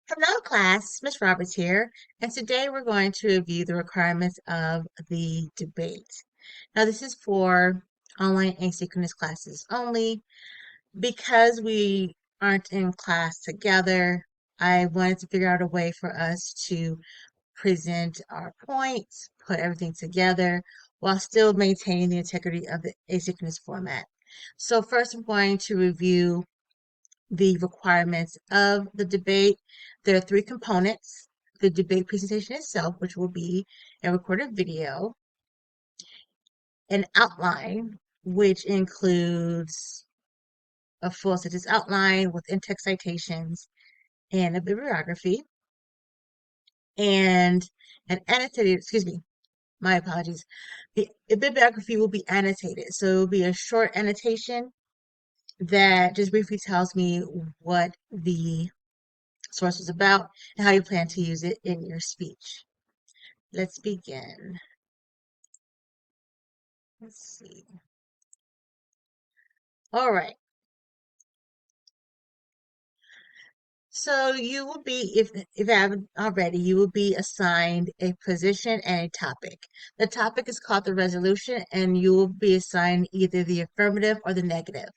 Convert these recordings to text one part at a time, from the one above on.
Hello, class. Miss Roberts here, and today we're going to review the requirements of the debate. Now, this is for online asynchronous classes only. Because we aren't in class together, I wanted to figure out a way for us to present our points, put everything together, while still maintaining the integrity of the asynchronous format. So first, I'm going to review the requirements of the debate. There are three components: the debate presentation itself, which will be a recorded video, an outline, which includes a full sentence outline with in-text citations and a bibliography, and an annotated, excuse me, my apologies. The bibliography will be annotated. So it will be a short annotation that just briefly tells me what the source is about and how you plan to use it in your speech. Let's begin. Let's see. All right. So you will be, if I haven't already, you will be assigned a position and a topic. The topic is called the resolution, and you will be assigned either the affirmative or the negative.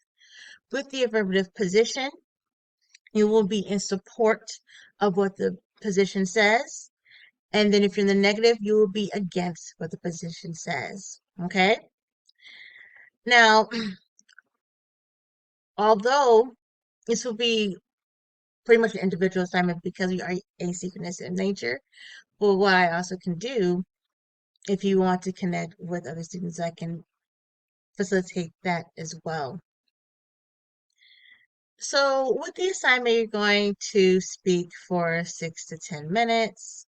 With the affirmative position, you will be in support of what the position says. And then if you're in the negative, you will be against what the position says. Okay? Now, although this will be pretty much an individual assignment because we are asynchronous in nature, but what I also can do, if you want to connect with other students, I can facilitate that as well. So with the assignment, you're going to speak for 6 to 10 minutes.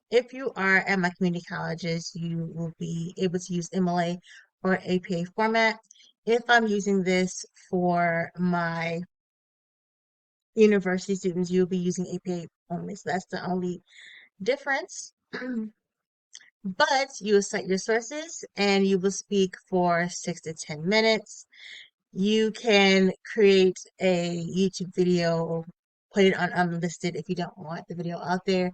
If you are at my community colleges, you will be able to use MLA or APA format. If I'm using this for my university students, you'll be using APA only. So that's the only difference. But you will cite your sources and you will speak for 6 to 10 minutes. You can create a YouTube video, put it on unlisted if you don't want the video out there,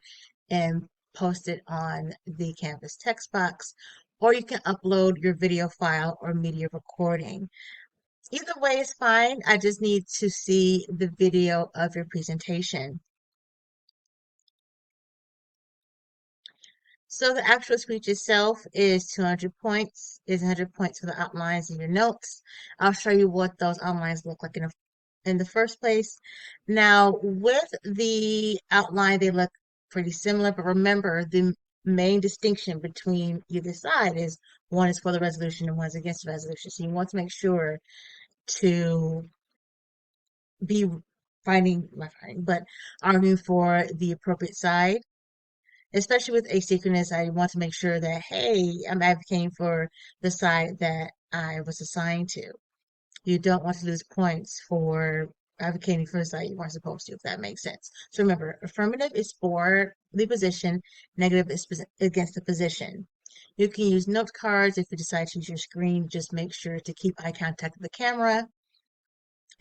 and post it on the Canvas text box, or you can upload your video file or media recording. Either way is fine. I just need to see the video of your presentation. So the actual speech itself is 200 points, is 100 points for the outlines and your notes. I'll show you what those outlines look like in the first place. Now, with the outline, they look pretty similar, but remember the main distinction between either side is one is for the resolution and one is against the resolution. So you want to make sure to be not finding, but arguing for the appropriate side. Especially with asynchronous, I want to make sure that, hey, I'm advocating for the side that I was assigned to. You don't want to lose points for advocating for the side you weren't supposed to, if that makes sense. So remember, affirmative is for the position, negative is against the position. You can use note cards if you decide to use your screen. Just make sure to keep eye contact with the camera.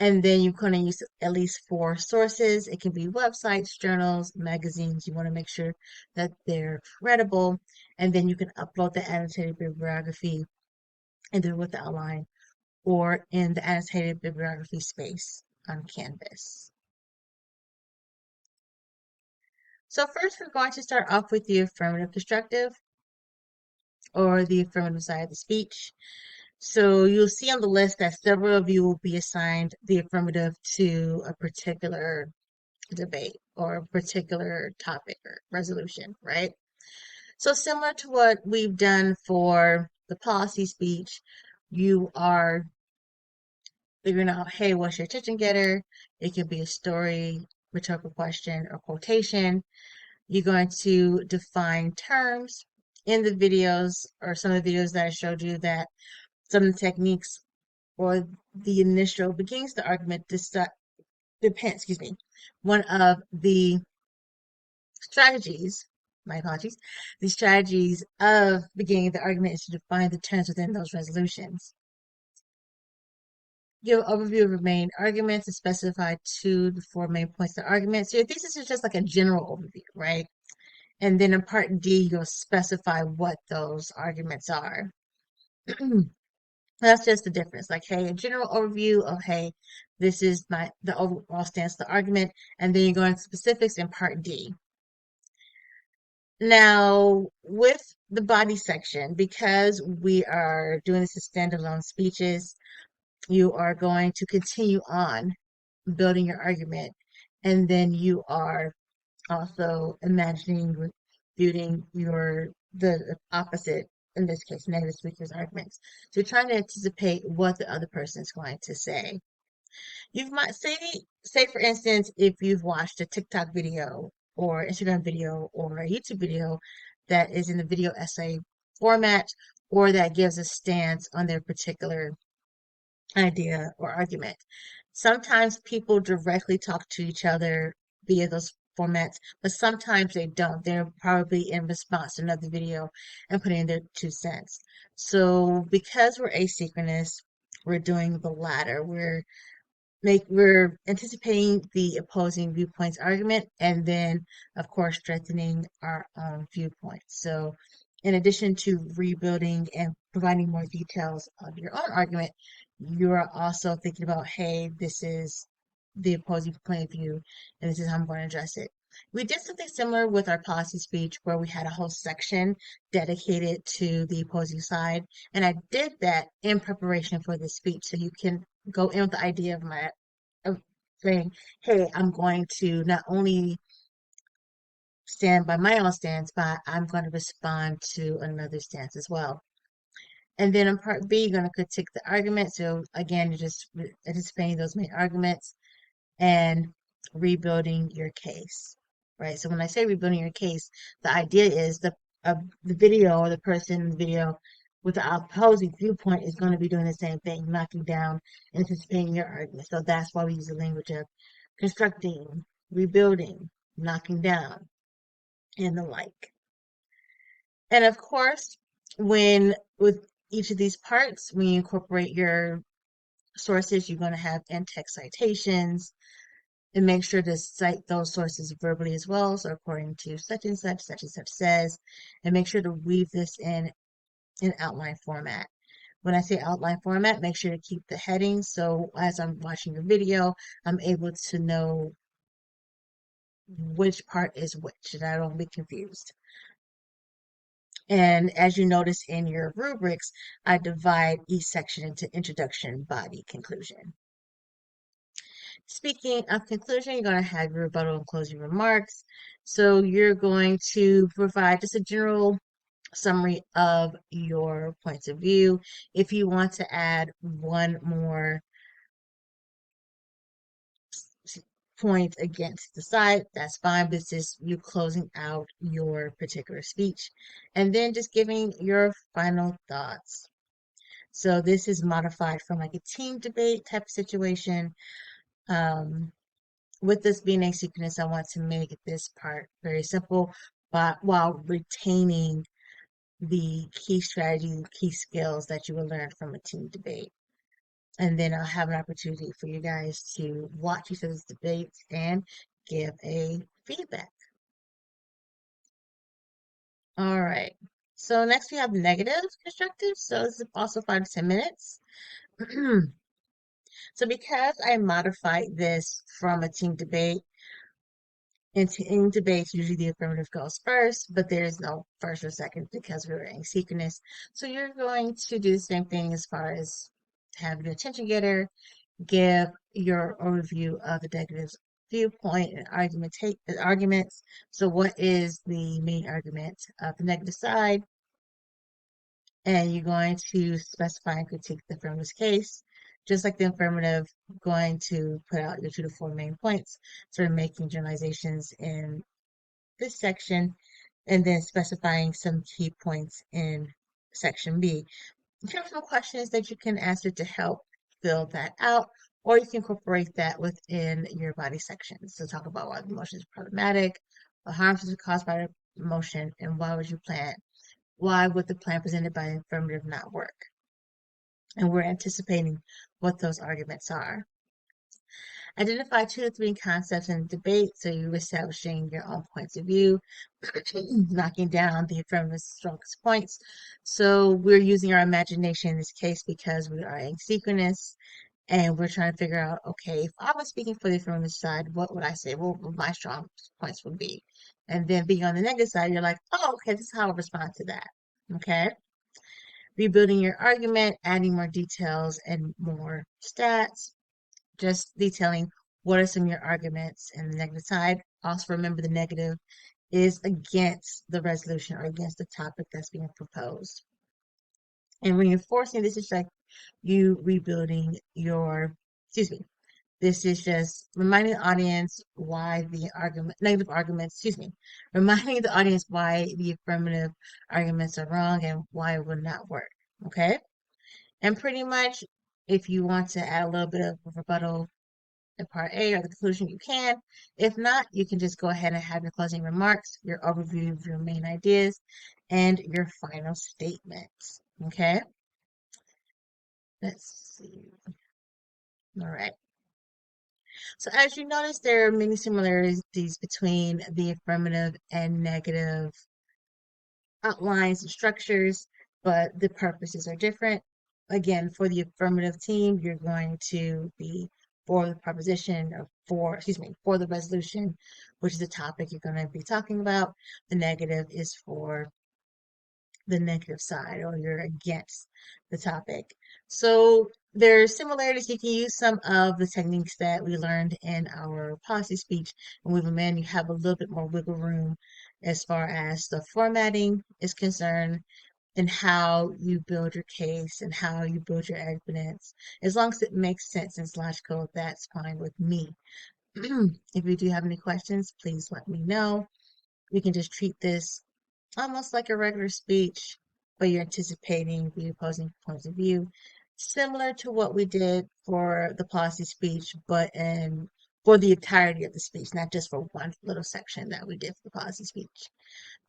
And then you're going to use at least 4 sources. It can be websites, journals, magazines. You want to make sure that they're credible. And then you can upload the annotated bibliography either with the outline or in the annotated bibliography space on Canvas. So first, we're going to start off with the affirmative constructive or the affirmative side of the speech. So you'll see on the list that several of you will be assigned the affirmative to a particular debate or a particular topic or resolution, right? So similar to what we've done for the policy speech, you are figuring out, hey, what's your attention getter? It could be a story, rhetorical question, or quotation. You're going to define terms in the videos or some of the videos that I showed you, that some of the techniques or the initial beginnings of the argument depends, excuse me, one of the strategies, my apologies, the strategies of beginning the argument is to define the terms within those resolutions. give an overview of your main arguments and specify 2 to 4 main points of the argument. So your thesis is just like a general overview, right? And then in part D, you'll specify what those arguments are. That's just the difference. Like, hey, a general overview of, hey, this is the overall stance of the argument, and then you go into specifics in part D. Now, with the body section, because we are doing this as standalone speeches, you are going to continue on building your argument, and then you are also imagining refuting the opposite, in this case, negative speaker's arguments. So you're trying to anticipate what the other person is going to say. You might say for instance, if you've watched a TikTok video or Instagram video or a YouTube video that is in the video essay format or that gives a stance on their particular idea or argument. Sometimes people directly talk to each other via those formats, but sometimes they don't. They're probably in response to another video and putting in their 2 cents. So because we're asynchronous, we're doing the latter. We're anticipating the opposing viewpoints argument and then of course strengthening our own viewpoint. So in addition to rebuilding and providing more details of your own argument, you're also thinking about, hey, this is the opposing point of view and this is how I'm going to address it. We did something similar with our policy speech where we had a whole section dedicated to the opposing side. And I did that in preparation for this speech. So you can go in with the idea of saying, hey, I'm going to not only stand by my own stance, but I'm going to respond to another stance as well. And then in part B, you're going to critique the argument. So again, you're just anticipating those main arguments and rebuilding your case, right? So when I say rebuilding your case, the idea is the video or the person in the video with the opposing viewpoint is going to be doing the same thing, knocking down, anticipating your argument. So that's why we use the language of constructing, rebuilding, knocking down, and the like. And of course, when with each of these parts, when you incorporate your sources, you're going to have in-text citations, and make sure to cite those sources verbally as well. So according to such and such says, and make sure to weave this in outline format. When I say outline format, make sure to keep the heading. So as I'm watching your video, I'm able to know which part is which and I don't be confused. And as you notice in your rubrics, I divide each section into introduction, body, conclusion. Speaking of conclusion, you're going to have your rebuttal and closing remarks. So you're going to provide just a general summary of your points of view. If you want to add one more point against the side, that's fine. This is you closing out your particular speech and then just giving your final thoughts. So this is modified from like a team debate type of situation. With this being asynchronous, I want to make this part very simple, but while retaining the key strategy, key skills that you will learn from a team debate. And then I'll have an opportunity for you guys to watch each of these debates and give a feedback. All right. So next we have negative constructive. So this is also 5 to 10 minutes. So because I modified this from a team debate, in debates, usually the affirmative goes first, but there's no first or second because we're asynchronous. So you're going to do the same thing as far as have your attention getter, give your overview of the negative's viewpoint and arguments. So what is the main argument of the negative side? And you're going to specify and critique the affirmative's case. Just like the affirmative, going to put out your 2 to 4 main points, sort of making generalizations in this section, and then specifying some key points in section B. You have some questions that you can answer to help fill that out, or you can incorporate that within your body section. So talk about why the emotion is problematic, what harms is caused by the emotion, and why would the plan presented by the affirmative not work? and we're anticipating what those arguments are. Identify 2 to 3 concepts in the debate, so you're establishing your own points of view, knocking down the affirmative strongest points. So we're using our imagination in this case because we are asynchronous and we're trying to figure out, okay, if I was speaking for the affirmative side, what would I say? What would my strong points would be? And then being on the negative side, you're like, oh, okay, this is how I respond to that. Okay. Rebuilding your argument, adding more details and more stats, just detailing what are some of your arguments and the negative side. Also remember the negative is against the resolution or against the topic that's being proposed. And reinforcing this is like you rebuilding your, excuse me, this is just reminding the audience why the negative arguments, excuse me, reminding the audience why the affirmative arguments are wrong and why it would not work. Okay. And pretty much, if you want to add a little bit of rebuttal in part A or the conclusion, you can. If not, you can just go ahead and have your closing remarks, your overview of your main ideas, and your final statements. Okay? Let's see. All right. So as you notice, there are many similarities between the affirmative and negative outlines and structures, but the purposes are different. Again, for the affirmative team, you're going to be for the proposition or for the resolution, which is the topic you're going to be talking about. The negative is for the negative side or you're against the topic. So there's similarities. You can use some of the techniques that we learned in our policy speech and we've amended. You have a little bit more wiggle room as far as the formatting is concerned and how you build your case and how you build your evidence. As long as it makes sense and it's logical, that's fine with me. If you do have any questions, please let me know. We can just treat this almost like a regular speech, but you're anticipating the opposing points of view, similar to what we did for the policy speech, but for the entirety of the speech, not just for one little section that we did for the policy speech.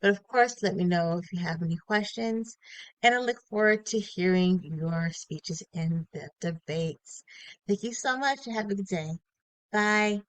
But of course, let me know if you have any questions, and I look forward to hearing your speeches in the debates. Thank you so much and have a good day. Bye.